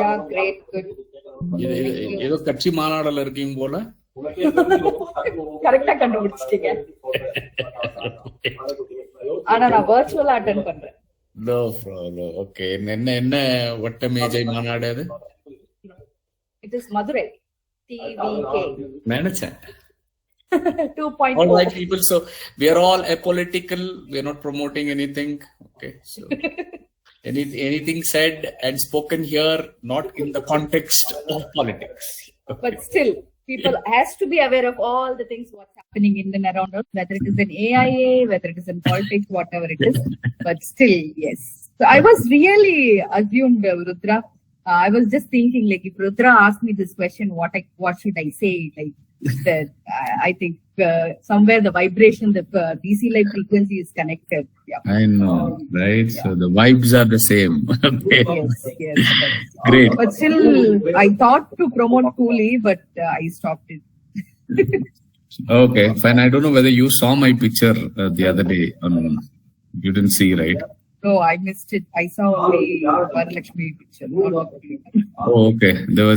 Yeah, great, good. ஏதோ கட்சி மாநாடுல இருக்கீங்க போல. கரெக்டா கண்டுபிடிச்சிட்டீங்க. ஆனா நான் வர்ச்சுவலா அட்டெண்ட் பண்றேன். No problem. Okay. என்ன வட்ட மேஜை மாநாடு அது? It is Madurai. TVK. நினைச்சேன். 2.0. All right, people. So we are all apolitical. We are not promoting anything. Okay. So anything said and spoken here, not in the context of politics. Okay. But still, people has to be aware of all the things what's happening in and around us, whether it is in AIA, whether it is in politics, whatever it is. But still, yes. So I was really assumed, Rudra. I was just thinking, like, if Rudra asked me this question, what should I say? Like that, I think somewhere the vibration, the DC light frequency is connected. Yeah. I know, right? So the vibes are the same. Yes. Great. But still, I thought to promote Cooley, but I stopped it. Okay, fine. I don't know whether you saw my picture the other day. You didn't see, right? No, I missed it. I saw only Varalakshmi picture. Oh, okay. There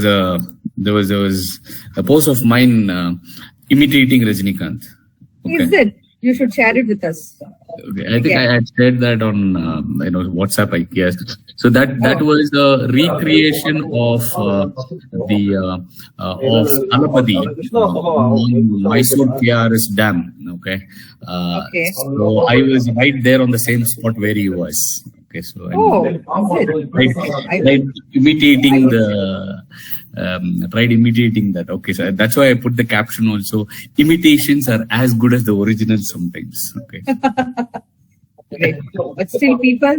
was a post of mine imitating Rajinikanth. Okay. Is it? You should share it with us. Okay. I think I had shared that on WhatsApp, I guess. So that was a recreation of the of Alapadi Mysore KRS Dam. Okay. Okay. So I was right there on the same spot where he was. Okay. So I tried imitating that. Okay, so that's why I put the caption also. Imitations are as good as the original sometimes. Okay. Great. But still, people,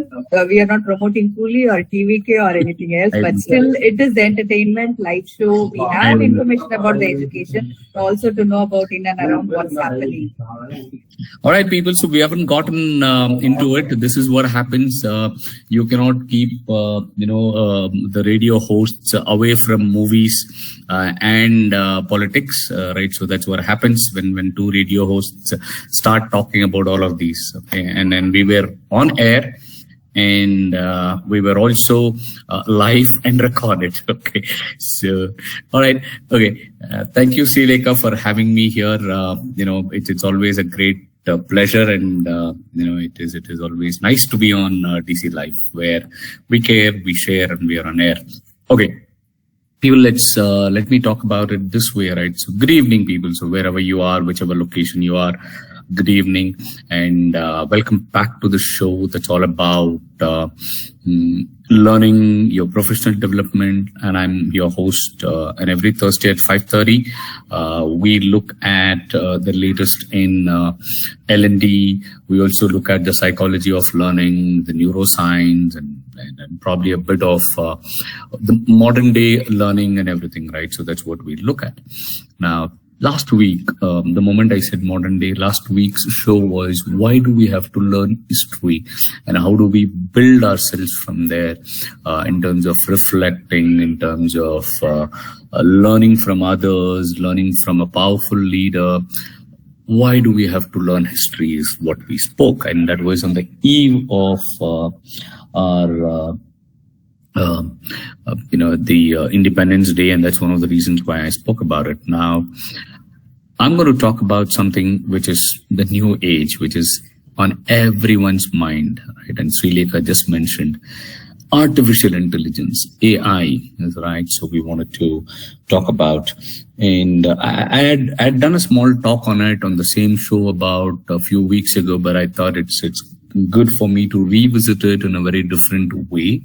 we are not promoting Cooley or TVK or anything else, but still, it is the entertainment, live show. We have information about the education, also to know about in and around what's happening. All right, people. So we haven't gotten into it. This is what happens. You cannot keep, the radio hosts away from movies and politics, right? So that's what happens when two radio hosts start talking about all of these. Okay, and then we were on air, and we were also live and recorded. Okay, so all right, okay. Thank you, Srilekha, for having me here. It's always a great pleasure, and it is always nice to be on DC Live, where we care, we share, and we are on air. Okay. People, let me talk about it this way, right? So good evening, people. So wherever you are, whichever location you are, good evening, and welcome back to the show that's all about learning, your professional development. And I'm your host, and every Thursday at 5:30, we look at the latest in L&D. We also look at the psychology of learning, the neuroscience, and probably a bit of the modern day learning and everything, right? So that's what we look at. Now, last week, the moment I said modern day, last week's show was, why do we have to learn history, and how do we build ourselves from there in terms of reflecting, in terms of learning from others, learning from a powerful leader. Why do we have to learn history is what we spoke, and that was on the eve of our the Independence Day, and that's one of the reasons why I spoke about it. Now, I'm going to talk about something which is the new age, which is on everyone's mind, right? And Srilekha just mentioned artificial intelligence, AI, right? So we wanted to talk about, and I had done a small talk on it on the same show about a few weeks ago, but I thought it's good for me to revisit it in a very different way.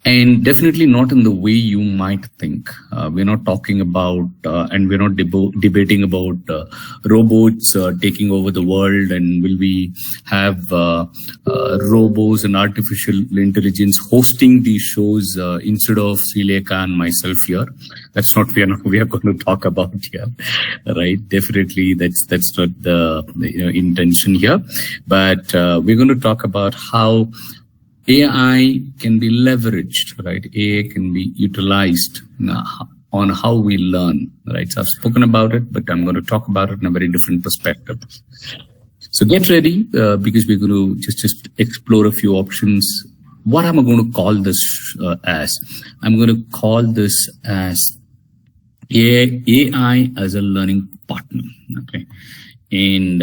And definitely not in the way you might think. We're not talking about, and we're not debating about robots taking over the world, and will we have robots and artificial intelligence hosting these shows instead of Srilekha and myself here. That's not we are going to talk about here, right? Definitely that's not the intention here. But we're going to talk about how AI can be leveraged, right? AI can be utilized on how we learn, right? So I've spoken about it, but I'm going to talk about it in a very different perspective. So get ready, because we're going to just explore a few options what am I going to call this as? I'm going to call this as AI as a learning partner. Okay. And,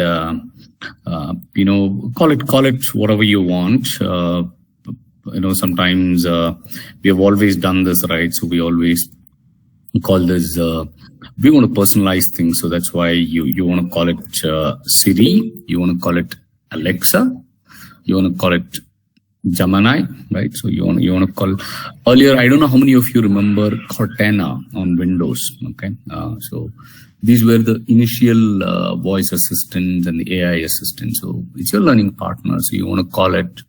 call it whatever you want. Sometimes, we have always done this, right? So we always call this, we want to personalize things. So that's why you want to call it, Siri, you want to call it Alexa, you want to call it Gemini, right? So you want to call earlier. I don't know how many of you remember Cortana on Windows. Okay, so these were the initial voice assistants and the AI assistants. So it's your learning partner. So you want to call it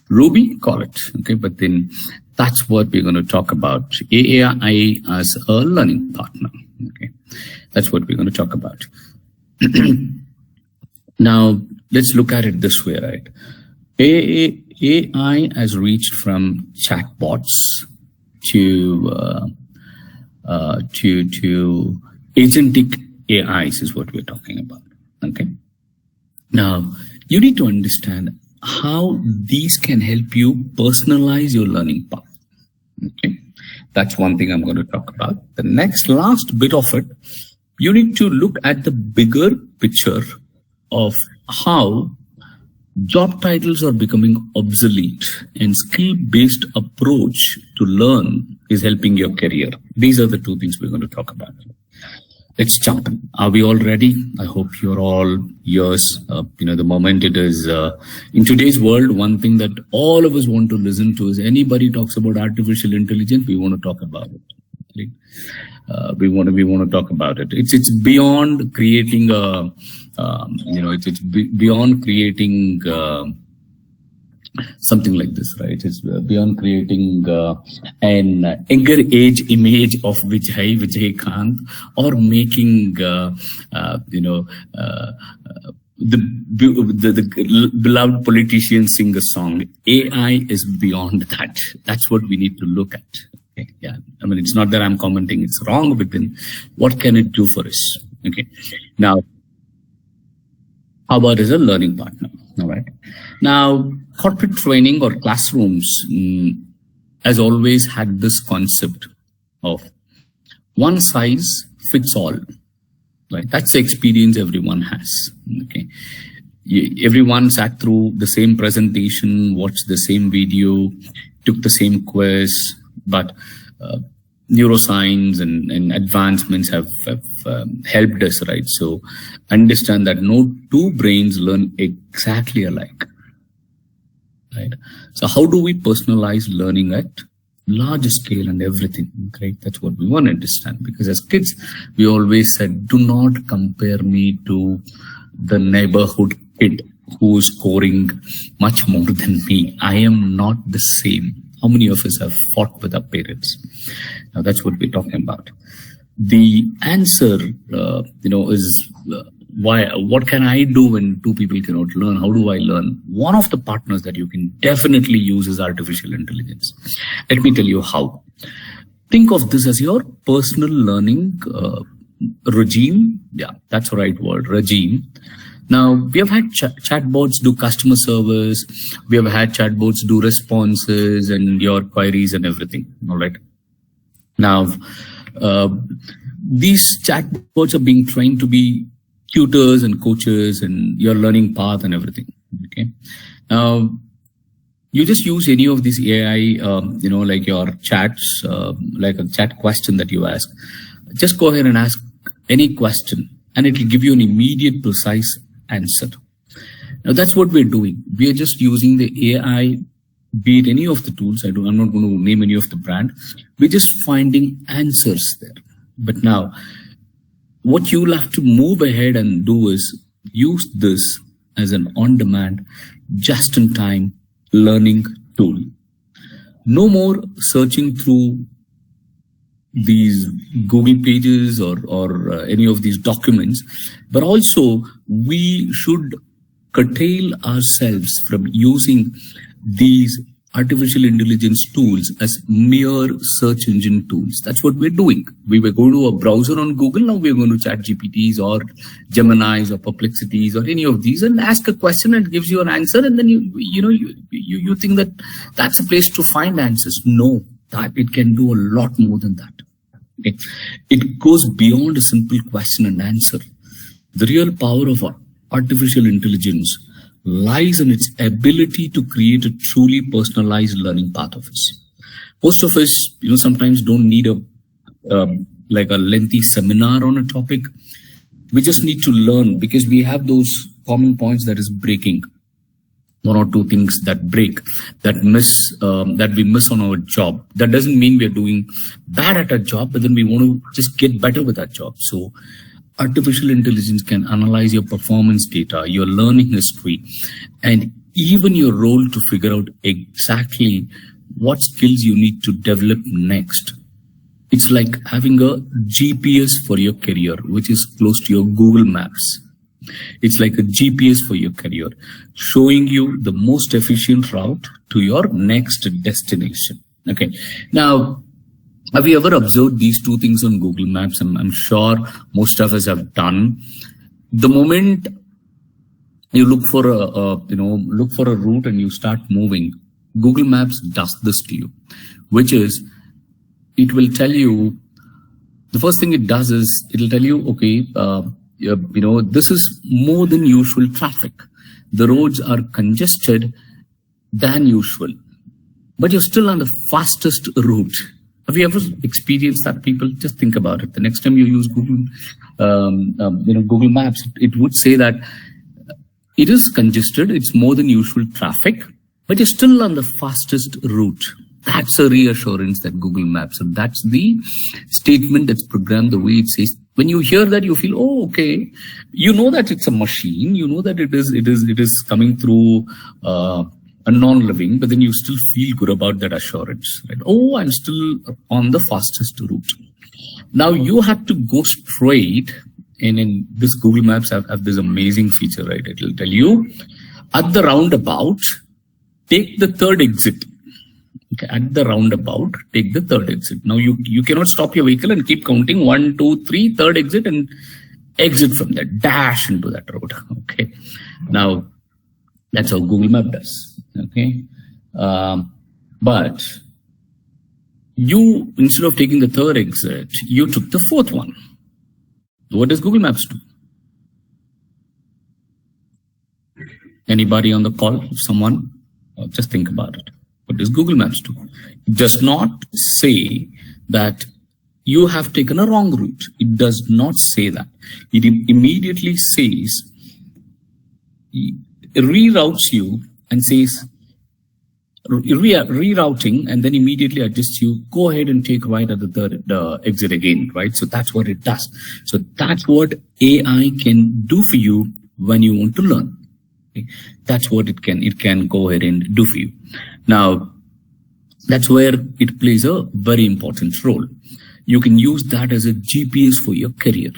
Ruby, call it. Okay, but then that's what we're going to talk about. AI as a learning partner. Okay, that's what we're going to talk about. Now let's look at it this way, right? AI has reached from chatbots to agentic AIs is what we're talking about. Okay. Now you need to understand how these can help you personalize your learning path. Okay. That's one thing I'm going to talk about. The last bit of it, you need to look at the bigger picture of how job titles are becoming obsolete and skill-based approach to learn is helping your career. These are the two things we're going to talk about. Let's jump in. Are we all ready? I hope you're all ears. The moment it is, in today's world, one thing that all of us want to listen to is anybody talks about artificial intelligence, we want to talk about it. Right? We want to talk about it. It's beyond creating a, it's beyond creating something like this, right? It's beyond creating an younger age image of Vijay Kant, or making the beloved politician sing a song. AI is beyond that. That's what we need to look at. Okay? Yeah, I mean, it's not that I'm commenting it's wrong, but then what can it do for us? Okay, now. How about as a learning partner? All right. Now, corporate training or classrooms has always had this concept of one size fits all. Right. That's the experience everyone has. Okay. Everyone sat through the same presentation, watched the same video, took the same quiz, but neuroscience and advancements have helped us, right? So understand that no two brains learn exactly alike, right? So how do we personalize learning at large scale and everything, right? That's what we want to understand, because as kids, we always said, do not compare me to the neighborhood kid who's scoring much more than me. I am not the same. How many of us have fought with our parents? Now that's what we're talking about. The answer, is why? What can I do when two people cannot learn? How do I learn? One of the partners that you can definitely use is artificial intelligence. Let me tell you how. Think of this as your personal learning regime. Yeah, that's the right word, regime. Now, we have had chatbots do customer service. We have had chatbots do responses and your queries and everything. All right. Now, these chatbots are being trained to be tutors and coaches and your learning path and everything. Okay. Now, you just use any of these AI, like your chats, like a chat question that you ask. Just go ahead and ask any question and it will give you an immediate, precise answer. Now that's what we're doing. We are just using the AI, be it any of the tools. I'm not going to name any of the brand. We're just finding answers there. But now what you'll have to move ahead and do is use this as an on-demand, just-in-time learning tool. No more searching through these Google pages or any of these documents, but also we should curtail ourselves from using these artificial intelligence tools as mere search engine tools. That's what we're doing. We were going to a browser on Google. Now we're going to ChatGPTs or Geminis or Perplexities or any of these and ask a question and it gives you an answer. And then you think that that's a place to find answers. No, that it can do a lot more than that. Okay. It goes beyond a simple question and answer. The real power of artificial intelligence lies in its ability to create a truly personalized learning path of us. Most of us, sometimes don't need a lengthy seminar on a topic. We just need to learn because we have those common points that is breaking. One or two things that break, that we miss on our job. That doesn't mean we're doing bad at our job, but then we want to just get better with our job. So artificial intelligence can analyze your performance data, your learning history, and even your role to figure out exactly what skills you need to develop next. It's like having a GPS for your career, which is close to your Google Maps. It's like a GPS for your career, showing you the most efficient route to your next destination. Okay. Now, have you ever observed these two things on Google Maps? I'm sure most of us have done. The moment you look for a route and you start moving, Google Maps does this to you, which is it will tell you, the first thing it does is it'll tell you, okay, this is more than usual traffic. The roads are congested than usual, but you're still on the fastest route. Have you ever experienced that, people? Just think about it. The next time you use Google Maps, it would say that it is congested, it's more than usual traffic, but you're still on the fastest route. That's a reassurance that Google Maps, and that's the statement that's programmed the way it says. When you hear that, you feel, oh, okay. You know that it's a machine. You know that it is coming through a non-living, but then you still feel good about that assurance, right? Oh, I'm still on the fastest route. Now you have to go straight, and in this Google Maps have this amazing feature, right? It will tell you at the roundabout, take the third exit. Okay, at the roundabout, take the third exit. Now you cannot stop your vehicle and keep counting 1, 2, 3, third exit and exit from there, dash into that road. Okay. Now that's how Google Map does. Okay. But you, instead of taking the third exit, you took the fourth one. What does Google Maps do? Anybody on the call? Someone? Just think about it. What does Google Maps do? It does not say that you have taken a wrong route. It does not say that. It immediately says, it reroutes you and says, rerouting, and then immediately adjusts you, go ahead and take right at the third exit again, right? So that's what it does. So that's what AI can do for you when you want to learn. Okay? That's what it can go ahead and do for you. Now, that's where it plays a very important role. You can use that as a GPS for your career.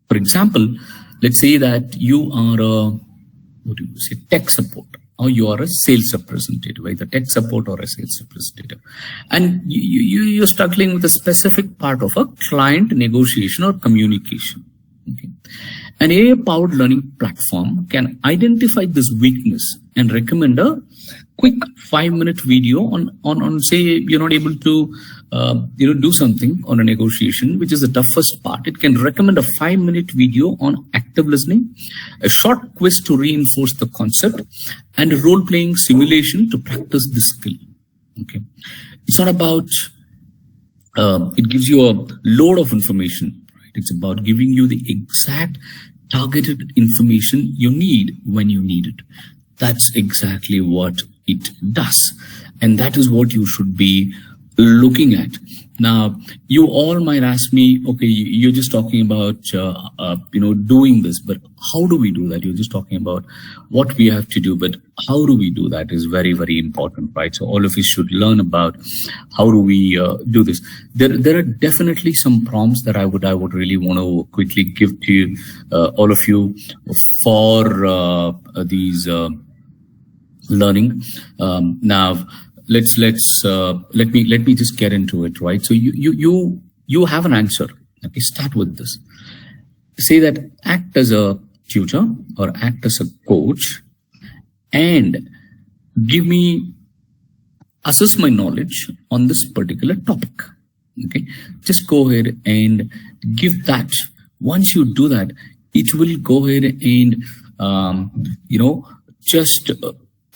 For example, let's say that you are tech support, or you are a sales representative, either tech support or a sales representative. And you're struggling with a specific part of a client negotiation or communication. Okay. An AI-powered learning platform can identify this weakness and recommend a quick 5-minute video on say you're not able to do something on a negotiation, which is the toughest part. It can recommend a 5-minute video on active listening, a short quiz to reinforce the concept, and a role-playing simulation to practice the skill. Okay, it's not about it gives you a load of information. Right? It's about giving you the exact targeted information you need when you need it. That's exactly what it does. And that is what you should be looking at. Now, you all might ask me, okay, you're just talking about, doing this, but how do we do that? You're just talking about what we have to do, but how do we do that is very, very important, right? So all of us should learn about how do we do this. There are definitely some prompts that I would really want to quickly give to you, all of you for these learning. Now let me just get into it, right? So you have an answer. Okay, start with this. Say that act as a tutor or act as a coach and assess my knowledge on this particular topic. Okay, just go ahead and give that. Once you do that, it will go ahead and just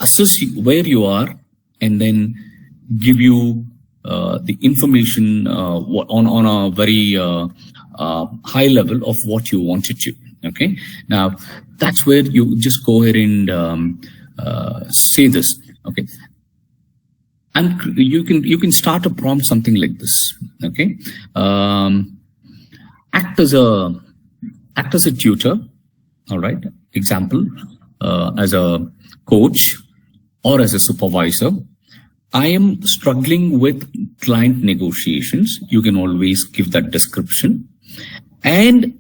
assess where you are and then give you the information on a very high level of what you wanted to. Okay, now that's where you just go ahead and say this. Okay, and you can start a prompt something like this. Okay, act as a tutor. All right, example, as a coach or as a supervisor. I am struggling with client negotiations. You can always give that description. And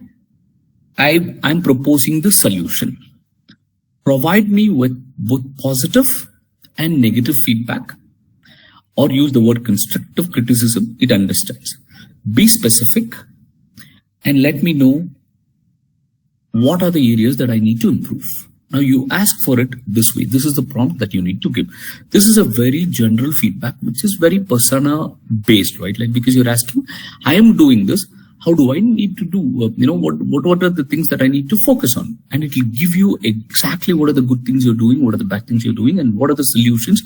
I'm proposing the solution. Provide me with both positive and negative feedback, or use the word constructive criticism. It understands. Be specific and let me know what are the areas that I need to improve. Now you ask for it this way. This is the prompt that you need to give. This is a very general feedback, which is very persona based, right? Like, because you're asking, I am doing this. How do I need to do? What are the things that I need to focus on? And it will give you exactly what are the good things you're doing, what are the bad things you're doing, and what are the solutions.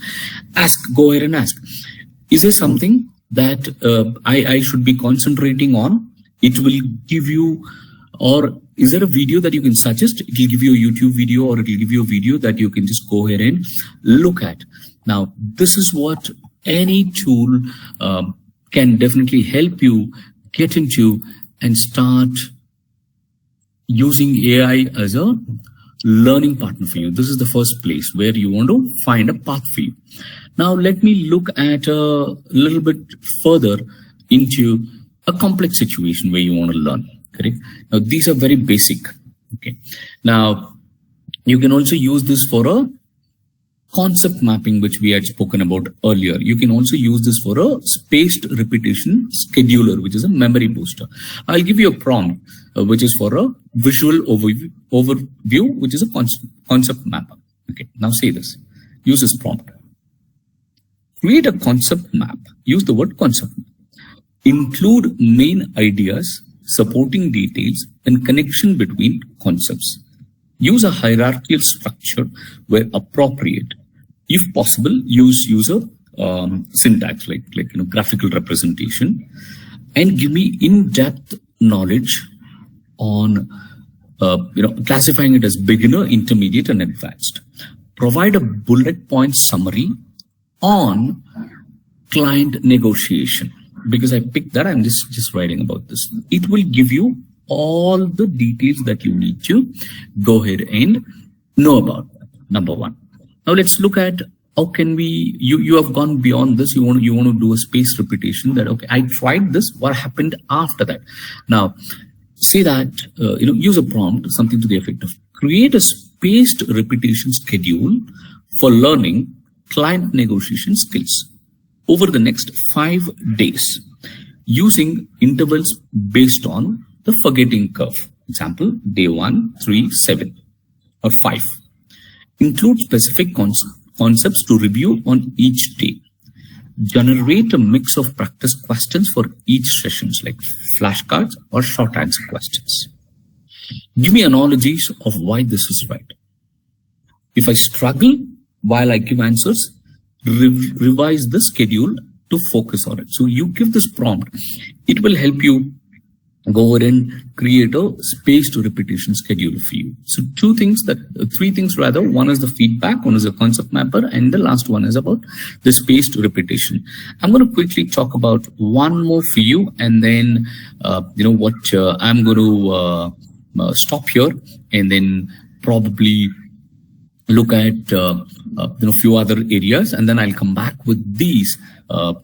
Go ahead and ask. Is there something that I should be concentrating on? It will give you, or is there a video that you can suggest? It will give you a YouTube video, or it will give you a video that you can just go ahead and look at. Now, this is what any tool can definitely help you get into and start using AI as a learning partner for you. This is the first place where you want to find a path for you. Now, let me look at a little bit further into a complex situation where you want to learn. Correct? Now, these are very basic. Okay. Now, you can also use this for a concept mapping, which we had spoken about earlier. You can also use this for a spaced repetition scheduler, which is a memory booster. I'll give you a prompt, which is for a visual overview, which is a concept mapper. Okay. Now say this. Use this prompt. Create a concept map. Use the word concept. Include main ideas, supporting details, and connection between concepts. Use a hierarchical structure where appropriate. If possible, use user syntax like graphical representation, and give me in-depth knowledge on classifying it as beginner, intermediate, and advanced. Provide a bullet point summary on client negotiation. Because I picked that, I'm just writing about this. It will give you all the details that you need to go ahead and know about that. Number one. Now let's look at how can we, you have gone beyond this. You want to do a spaced repetition that, okay, I tried this. What happened after that? Now, say that, use a prompt, something to the effect of create a spaced repetition schedule for learning client negotiation skills over the next 5 days using intervals based on the forgetting curve. Example, day 1, 3, 7, or 5. Include specific concepts to review on each day. Generate a mix of practice questions for each sessions, like flashcards or short answer questions. Give me analogies of why this is right. If I struggle while I give answers, revise the schedule to focus on it. So you give this prompt, it will help you go ahead and create a spaced repetition schedule for you. So three things rather. One is the feedback, one is a concept mapper, and the last one is about the spaced repetition. I'm going to quickly talk about one more for you, and then I'm going to stop here and then probably look at few other areas, and then I'll come back with these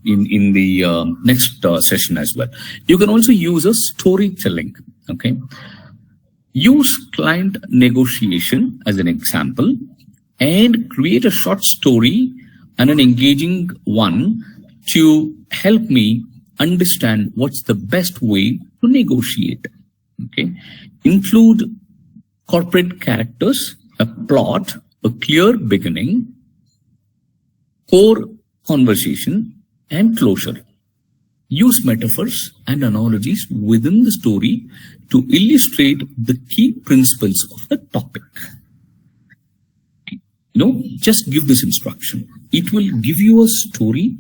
in the next session as well. You can also use a storytelling. Okay, use client negotiation as an example. and create a short story and an engaging one to help me understand what's the best way to negotiate. Okay. Include corporate characters, a plot, a clear beginning, core conversation, and closure. Use metaphors and analogies within the story to illustrate the key principles of the topic. Just give this instruction. It will give you a story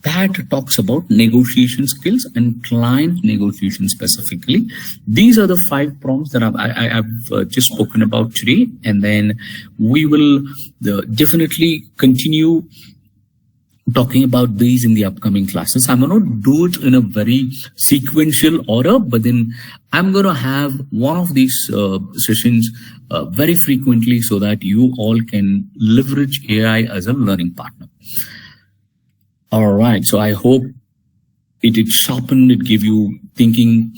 that talks about negotiation skills and client negotiation specifically. These are the 5 prompts that I've just spoken about today. And then we will definitely continue talking about these in the upcoming classes. I'm going to do it in a very sequential order, but then I'm going to have one of these sessions very frequently so that you all can leverage AI as a learning partner. All right. So I hope it sharpened, it gave you thinking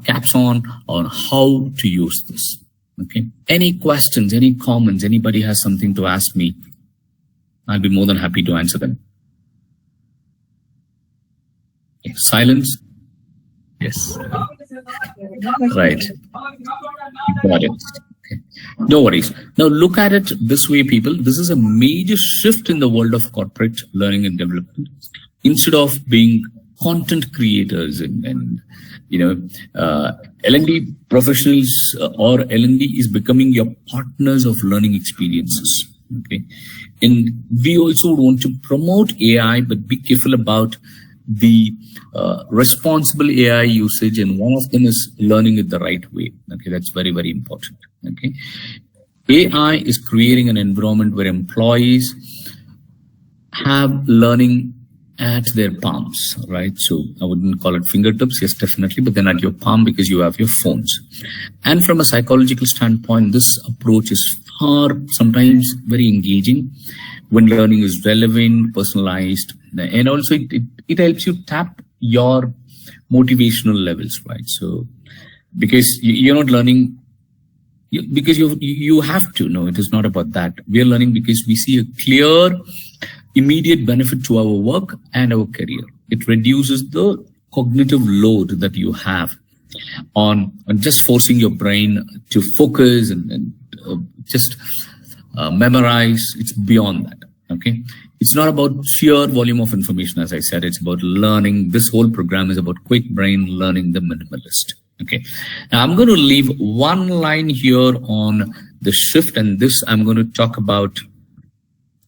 caps on how to use this. Okay. Any questions, any comments, anybody has something to ask me, I'll be more than happy to answer them. Silence? Yes. Right. Got it. Okay. No worries. Now look at it this way, people. This is a major shift in the world of corporate learning and development. Instead of being content creators and L&D professionals or L&D is becoming your partners of learning experiences. Okay. And we also want to promote AI, but be careful about the responsible AI usage, and one of them is learning it the right way. Okay, that's very, very important. Okay, AI is creating an environment where employees have learning at their palms, right? So I wouldn't call it fingertips, yes, definitely, but then at your palm because you have your phones. And from a psychological standpoint, this approach is sometimes very engaging when learning is relevant, personalized, and also it helps you tap your motivational levels, right? So because you're not learning because you have to. No, it is not about that. We are learning because we see a clear, immediate benefit to our work and our career. It reduces the cognitive load that you have on just forcing your brain to focus and just memorize. It's beyond that. Okay. It's not about sheer volume of information. As I said, it's about learning. This whole program is about quick brain learning, the minimalist. Okay. Now I'm going to leave one line here on the shift, and this I'm going to talk about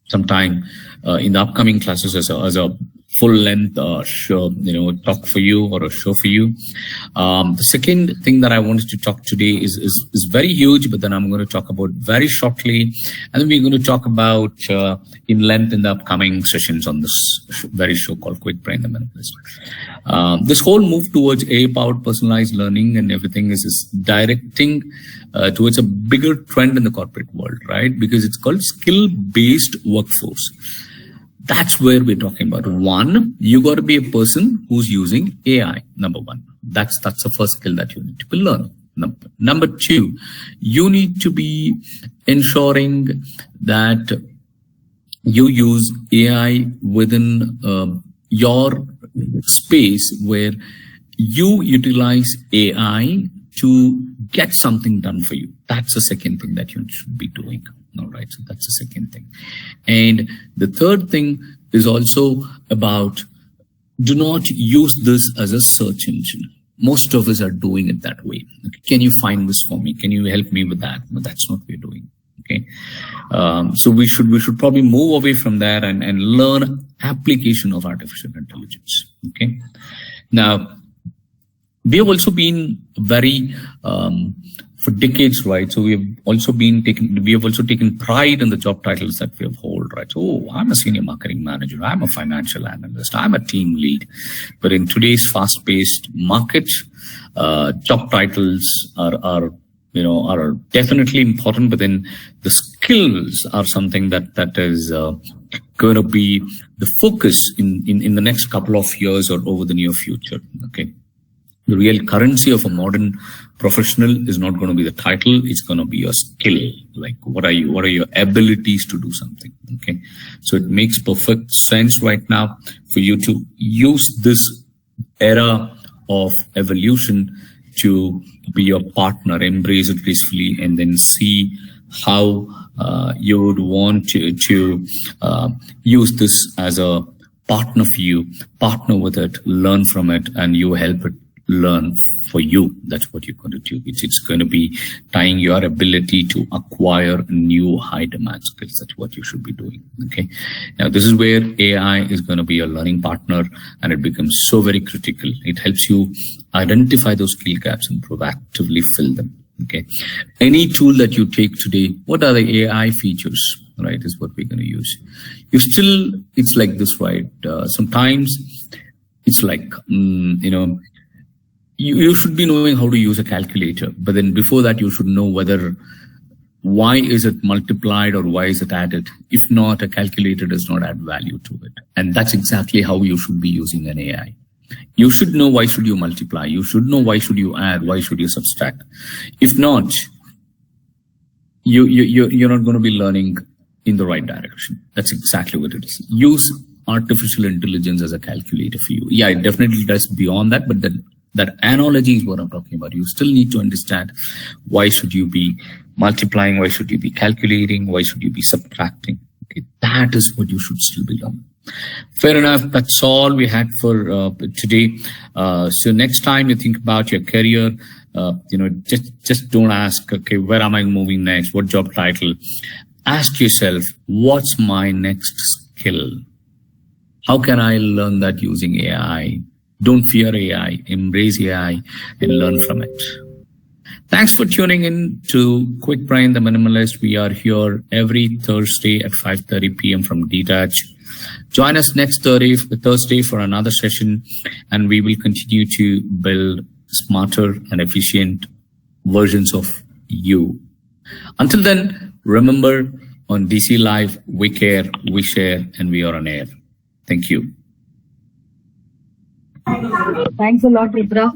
sometime in the upcoming classes as a full length show, talk for you or a show for you. The second thing that I wanted to talk today is very huge, but then I'm going to talk about very shortly, and then we're going to talk about in length in the upcoming sessions on this very show called Quick Brain the Minimalist. This whole move towards AI-powered personalized learning and everything is directing towards a bigger trend in the corporate world, right? Because it's called skill-based workforce. That's where we're talking about. One, you got to be a person who's using AI. Number one, that's the first skill that you need to be learning. Number two, you need to be ensuring that you use AI within your space where you utilize AI to get something done for you. That's the second thing that you should be doing. All right. So that's the second thing. And the third thing is also about do not use this as a search engine. Most of us are doing it that way. Okay. Can you find this for me? Can you help me with that? No, that's not what we're doing. Okay. So we should probably move away from that and learn application of artificial intelligence. Okay. Now, we have also been very, for decades, right? So we have also taken pride in the job titles that we have hold, right? So I'm a senior marketing manager. I'm a financial analyst. I'm a team lead. But in today's fast-paced market, job titles are definitely important, but then the skills are something that is, going to be the focus in the next couple of years or over the near future. Okay. The real currency of a modern Professional is not going to be the title. It's going to be your skill. Like, what are your abilities to do something? Okay. So it makes perfect sense right now for you to use this era of evolution to be your partner, embrace it gracefully, and then see how you would want to use this as a partner for you, partner with it, learn from it, and you help it learn for you. That's what you're going to do. It's going to be tying your ability to acquire new high demand skills. That's what you should be doing. Okay. Now, this is where AI is going to be a learning partner, and it becomes so very critical. It helps you identify those skill gaps and proactively fill them. Okay. Any tool that you take today, what are the AI features, right, is what we're going to use. It's like this, right? Sometimes it's like, you should be knowing how to use a calculator, but then before that, you should know why is it multiplied or why is it added? If not, a calculator does not add value to it. And that's exactly how you should be using an AI. You should know why should you multiply. You should know why should you add, why should you subtract. If not, you're not going to be learning in the right direction. That's exactly what it is. Use artificial intelligence as a calculator for you. Yeah, it definitely does beyond that, but that analogy is what I'm talking about. You still need to understand why should you be multiplying, why should you be calculating, why should you be subtracting. Okay, that is what you should still be learning. Fair enough. That's all we had for today. So next time you think about your career, just don't ask, okay, where am I moving next? What job title? Ask yourself, what's my next skill? How can I learn that using AI? Don't fear AI, embrace AI and learn from it. Thanks for tuning in to Quick Brain, the Minimalist. We are here every Thursday at 5:30 p.m. from Detach. Join us next Thursday for another session, and we will continue to build smarter and efficient versions of you. Until then, remember, on DC Live, we care, we share, and we are on air. Thank you. Thanks a lot, Rudra.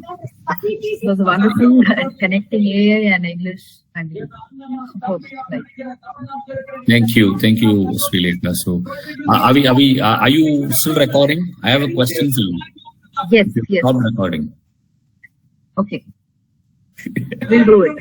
It was wonderful connecting AI and English. And Thank you, Srilekha. So, are you still recording? I have a question for you. Yes. Stop recording. Okay. We'll do it.